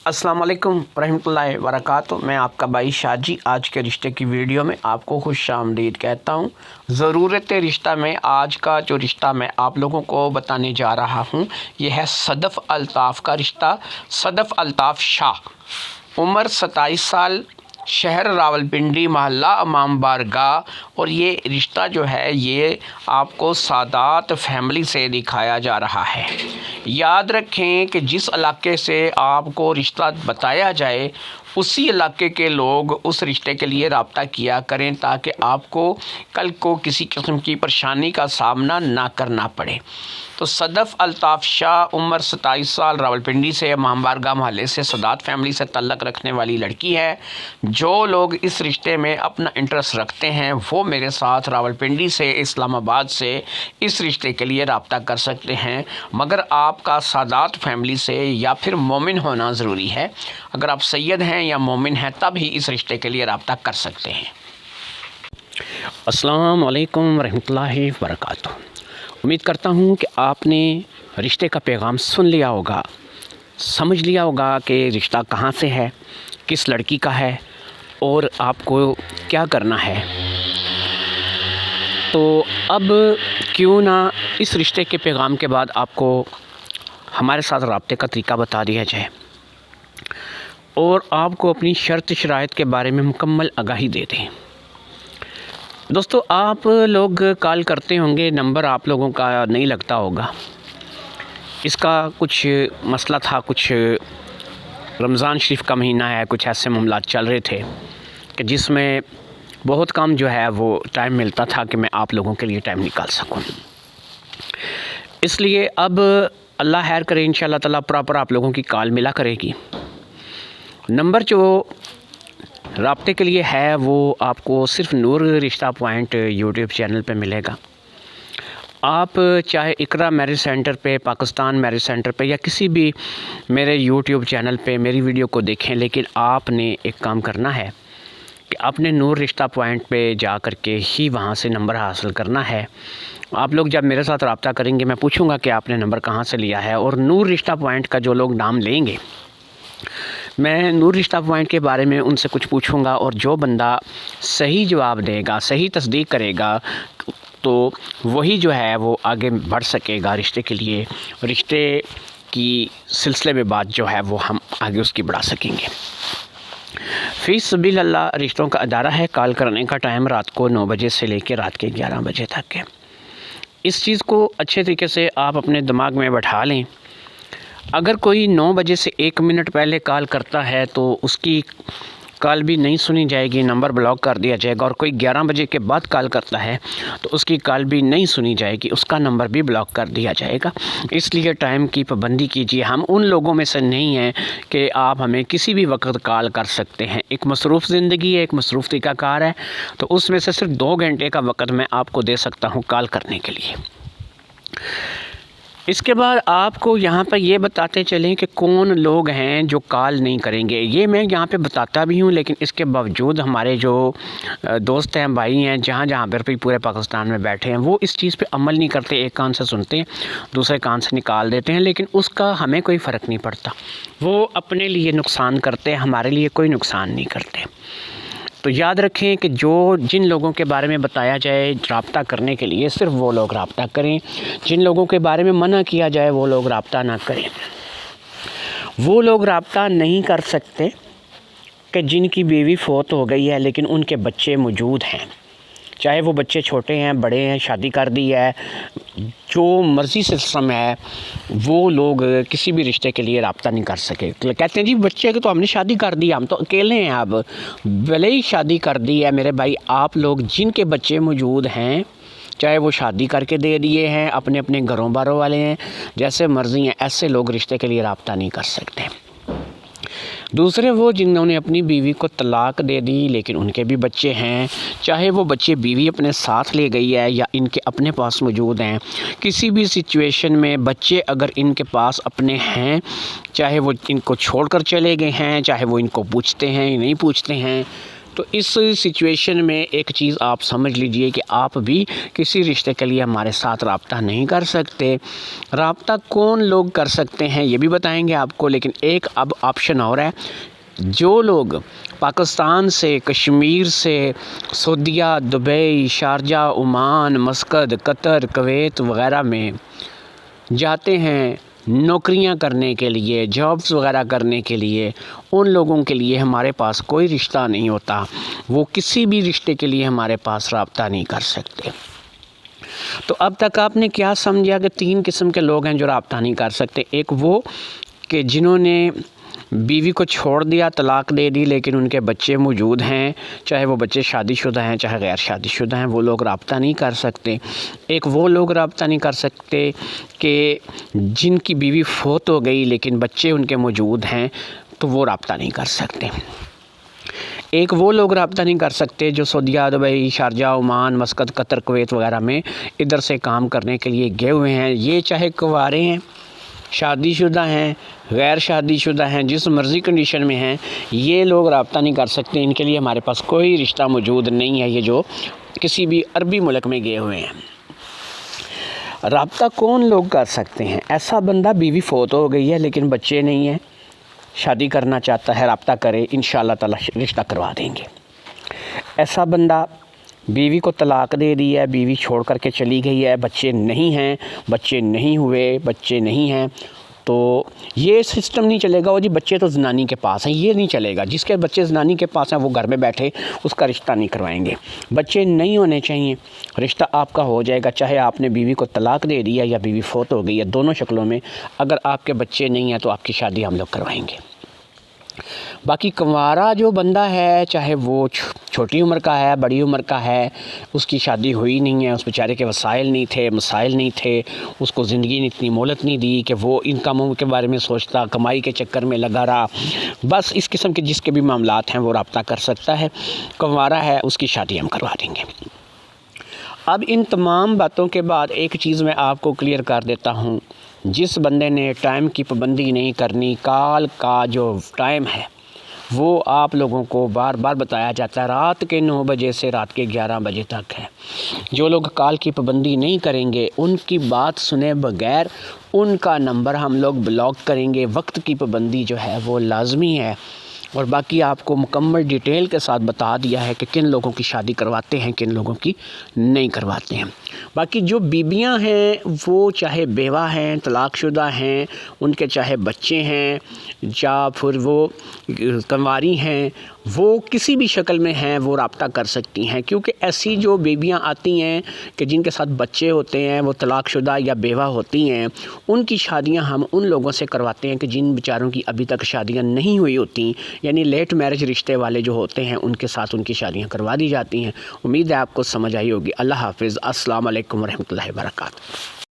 अस्सलाम वालेकुम रहमतुल्लाहि व बरकातुहू। मैं आपका भाई शाजी आज के रिश्ते की वीडियो में आपको खुश आमदीद कहता हूँ। ज़रूरत रिश्ता में आज का जो रिश्ता मैं आप लोगों को बताने जा रहा हूँ ये है सदफ़ अल्ताफ़ का रिश्ता। सदफ़ अल्ताफ़ शाह, उम्र 27 साल, शहर रावलपिंडी, मोहल्ला इमाम बारगाह। और ये रिश्ता जो है ये आपको सादात फैमिली से दिखाया जा रहा है। याद रखें कि जिस इलाके से आपको रिश्ता बताया जाए उसी इलाके के लोग उस रिश्ते के लिए रब्ता किया करें ताकि आपको कल को किसी किस्म की परेशानी का सामना ना करना पड़े। तो सदफ़ अल्ताफ़ शाह, उम्र 27 साल, रावलपिंडी से, इमाम बारगाह मोहल्ले से, सादात फैमिली से तल्लक़ रखने वाली लड़की है। जो लोग इस रिश्ते में अपना इंटरेस्ट रखते हैं वो मेरे साथ रावलपिंडी से, इस्लामाबाद से इस रिश्ते के लिए रब्ता कर सकते हैं, मगर आपका सादात फैमिली से या फिर मोमिन होना ज़रूरी है। अगर आप सैयद हैं या मोमिन हैं तब ही इस रिश्ते के लिए रब्ता कर सकते हैं। अस्सलाम वालेकुम रहमतुल्लाहि व बरकातुहू। उम्मीद करता हूँ कि आपने रिश्ते का पैगाम सुन लिया होगा, समझ लिया होगा कि रिश्ता कहाँ से है, किस लड़की का है और आपको क्या करना है। तो अब क्यों ना इस रिश्ते के पैगाम के बाद आपको हमारे साथ रब्ते का तरीका बता दिया जाए और आपको अपनी शर्त शराइत के बारे में मुकम्मल आगाही दे दें। दोस्तों, आप लोग कॉल करते होंगे, नंबर आप लोगों का नहीं लगता होगा। इसका कुछ मसला था, कुछ रमज़ान शरीफ का महीना है, कुछ ऐसे मामलात चल रहे थे कि जिसमें बहुत कम जो है वो टाइम मिलता था कि मैं आप लोगों के लिए टाइम निकाल सकूं। इसलिए अब अल्लाह खैर करे, इंशाअल्लाह ताला प्रॉपर आप लोगों की कॉल मिला करेगी। नंबर जो राब्ते के लिए है वो आपको सिर्फ नूर रिश्ता पॉइंट यूट्यूब चैनल पे मिलेगा। आप चाहे इकरा मैरिज सेंटर पे, पाकिस्तान मैरिज सेंटर पे या किसी भी मेरे यूट्यूब चैनल पे मेरी वीडियो को देखें, लेकिन आपने एक काम करना है कि आपने नूर रिश्ता पॉइंट पे जा कर के ही वहाँ से नंबर हासिल करना है। आप लोग जब मेरे साथ रब्ता करेंगे मैं पूछूंगा कि आपने नंबर कहाँ से लिया है, और नूर रिश्ता पॉइंट का जो लोग नाम लेंगे मैं नूर रिश्ता पॉइंट के बारे में उनसे कुछ पूछूंगा, और जो बंदा सही जवाब देगा, सही तस्दीक करेगा, तो वही जो है वो आगे बढ़ सकेगा रिश्ते के लिए। रिश्ते की सिलसिले में बात जो है वो हम आगे उसकी बढ़ा सकेंगे। फ़ी सबील अल्लाह रिश्तों का अदारा है। कॉल करने का टाइम रात को 9 बजे से लेकर रात के 11 बजे तक है। इस चीज़ को अच्छे तरीके से आप अपने दिमाग में बैठा लें। अगर कोई 9 बजे से 1 मिनट पहले कॉल करता है तो उसकी कॉल भी नहीं सुनी जाएगी, नंबर ब्लॉक कर दिया जाएगा। और कोई 11 बजे के बाद कॉल करता है तो उसकी कॉल भी नहीं सुनी जाएगी, उसका नंबर भी ब्लॉक कर दिया जाएगा। इसलिए टाइम की पाबंदी कीजिए। हम उन लोगों में से नहीं हैं कि आप हमें किसी भी वक्त कॉल कर सकते हैं। एक मसरूफ़ ज़िंदगी है, एक मसरूफ़ तरीक़ाकार है, तो उसमें से सिर्फ 2 घंटे का वक्त मैं आपको दे सकता हूँ कॉल करने के लिए। इसके बाद आपको यहाँ पर ये बताते चलें कि कौन लोग हैं जो कॉल नहीं करेंगे। ये मैं यहाँ पे बताता भी हूँ, लेकिन इसके बावजूद हमारे जो दोस्त हैं, भाई हैं, जहाँ जहाँ पर भी पूरे पाकिस्तान में बैठे हैं, वो इस चीज़ पे अमल नहीं करते। एक कान से सुनते हैं, दूसरे कान से निकाल देते हैं, लेकिन उसका हमें कोई फ़र्क नहीं पड़ता। वो अपने लिए नुकसान करते हैं, हमारे लिए कोई नुकसान नहीं करते। तो याद रखें कि जिन लोगों के बारे में बताया जाए रब्ता करने के लिए, सिर्फ वो लोग रब्ता करें। जिन लोगों के बारे में मना किया जाए वो लोग रब्ता ना करें। वो लोग रब्ता नहीं कर सकते कि जिनकी बीवी फौत हो गई है लेकिन उनके बच्चे मौजूद हैं, चाहे वो बच्चे छोटे हैं, बड़े हैं, शादी कर दी है, जो मर्ज़ी सिस्टम है, वो लोग किसी भी रिश्ते के लिए रब्ता नहीं कर सके। तो कहते हैं जी बच्चे के तो हमने शादी कर दी, हम तो अकेले हैं। अब भले ही शादी कर दी है मेरे भाई, आप लोग जिनके बच्चे मौजूद हैं, चाहे वो शादी करके दे दिए हैं, अपने अपने घरों बारों वाले हैं, जैसे मर्ज़ी हैं, ऐसे लोग रिश्ते के लिए रब्ता नहीं कर सकते। दूसरे वो जिन्होंने अपनी बीवी को तलाक दे दी लेकिन उनके भी बच्चे हैं, चाहे वो बच्चे बीवी अपने साथ ले गई है या इनके अपने पास मौजूद हैं, किसी भी सिचुएशन में बच्चे अगर इनके पास अपने हैं, चाहे वो इनको छोड़कर चले गए हैं, चाहे वो इनको पूछते हैं या नहीं पूछते हैं, تو اس سچویشن میں ایک چیز آپ سمجھ لیجئے کہ آپ بھی کسی رشتے کے لیے ہمارے ساتھ رابطہ نہیں کر سکتے۔ رابطہ کون لوگ کر سکتے ہیں یہ بھی بتائیں گے آپ کو، لیکن ایک اب آپشن اور ہے۔ جو لوگ پاکستان سے، کشمیر سے، سعودیہ، دبئی، شارجہ، عمان، مسقط، قطر، کویت وغیرہ میں جاتے ہیں نوکریاں کرنے کے لیے، جابز وغیرہ کرنے کے لیے، ان لوگوں کے لیے ہمارے پاس کوئی رشتہ نہیں ہوتا، وہ کسی بھی رشتے کے لیے ہمارے پاس رابطہ نہیں کر سکتے۔ تو اب تک آپ نے کیا سمجھا کہ 3 قسم کے لوگ ہیں جو رابطہ نہیں کر سکتے۔ ایک وہ کہ جنہوں نے بیوی کو چھوڑ دیا، طلاق دے دی، لیکن ان کے بچے موجود ہیں، چاہے وہ بچے شادی شدہ ہیں چاہے غیر شادی شدہ ہیں، وہ لوگ رابطہ نہیں کر سکتے۔ ایک وہ لوگ رابطہ نہیں کر سکتے کہ جن کی بیوی فوت ہو گئی لیکن بچے ان کے موجود ہیں، تو وہ رابطہ نہیں کر سکتے۔ ایک وہ لوگ رابطہ نہیں کر سکتے جو سعودیہ، دبئی، شارجہ، عمان، مسقط، قطر، کویت وغیرہ میں ادھر سے کام کرنے کے لیے گئے ہوئے ہیں۔ یہ چاہے کنوارے ہیں، شادی شدہ ہیں، غیر شادی شدہ ہیں، جس مرضی کنڈیشن میں ہیں، یہ لوگ رابطہ نہیں کر سکتے۔ ان کے لیے ہمارے پاس کوئی رشتہ موجود نہیں ہے، یہ جو کسی بھی عربی ملک میں گئے ہوئے ہیں۔ رابطہ کون لوگ کر سکتے ہیں؟ ایسا بندہ بیوی فوت ہو گئی ہے لیکن بچے نہیں ہیں، شادی کرنا چاہتا ہے، رابطہ کرے، انشاءاللہ تعالی رشتہ کروا دیں گے۔ ایسا بندہ بیوی کو طلاق دے دی ہے، بیوی چھوڑ کر کے چلی گئی ہے، بچے نہیں ہیں، بچے نہیں ہوئے، بچے نہیں ہیں، تو یہ سسٹم نہیں چلے گا، وہ جی بچے تو زنانی کے پاس ہیں، یہ نہیں چلے گا۔ جس کے بچے زنانی کے پاس ہیں وہ گھر میں بیٹھے، اس کا رشتہ نہیں کروائیں گے۔ بچے نہیں ہونے چاہیے، رشتہ آپ کا ہو جائے گا، چاہے آپ نے بیوی کو طلاق دے دیا یا بیوی فوت ہو گئی ہے، دونوں شکلوں میں اگر آپ کے بچے نہیں ہیں تو آپ کی شادی ہم لوگ کروائیں گے۔ باقی کنوارا جو بندہ ہے، چاہے وہ چھوٹی عمر کا ہے، بڑی عمر کا ہے، اس کی شادی ہوئی نہیں ہے، اس بیچارے کے وسائل نہیں تھے، مسائل نہیں تھے، اس کو زندگی نے اتنی مہلت نہیں دی کہ وہ انکموں کے بارے میں سوچتا، کمائی کے چکر میں لگا رہا، بس اس قسم کے جس کے بھی معاملات ہیں وہ رابطہ کر سکتا ہے، کنوارا ہے، اس کی شادی ہم کروا دیں گے۔ اب ان تمام باتوں کے بعد ایک چیز میں آپ کو کلیئر کر دیتا ہوں، جس بندے نے ٹائم کی پابندی نہیں کرنی، کال کا جو ٹائم ہے وہ آپ لوگوں کو بار بار بتایا جاتا ہے، رات کے 9 بجے سے رات کے 11 بجے تک ہے۔ جو لوگ کال کی پابندی نہیں کریں گے، ان کی بات سنے بغیر ان کا نمبر ہم لوگ بلاک کریں گے۔ وقت کی پابندی جو ہے وہ لازمی ہے، اور باقی آپ کو مکمل ڈیٹیل کے ساتھ بتا دیا ہے کہ کن لوگوں کی شادی کرواتے ہیں، کن لوگوں کی نہیں کرواتے ہیں۔ باقی جو بیویاں ہیں وہ چاہے بیوہ ہیں، طلاق شدہ ہیں، ان کے چاہے بچے ہیں یا پھر وہ کنواری ہیں، وہ کسی بھی شکل میں ہیں وہ رابطہ کر سکتی ہیں، کیونکہ ایسی جو بیویاں آتی ہیں کہ جن کے ساتھ بچے ہوتے ہیں، وہ طلاق شدہ یا بیوہ ہوتی ہیں، ان کی شادیاں ہم ان لوگوں سے کرواتے ہیں کہ جن بیچاروں کی ابھی تک شادیاں نہیں ہوئی ہوتی، یعنی لیٹ میرج رشتے والے جو ہوتے ہیں ان کے ساتھ ان کی شادیاں کروا دی جاتی ہیں۔ امید ہے آپ کو سمجھ آئی ہوگی۔ اللہ حافظ، السلام علیکم ورحمۃ اللہ وبرکاتہ۔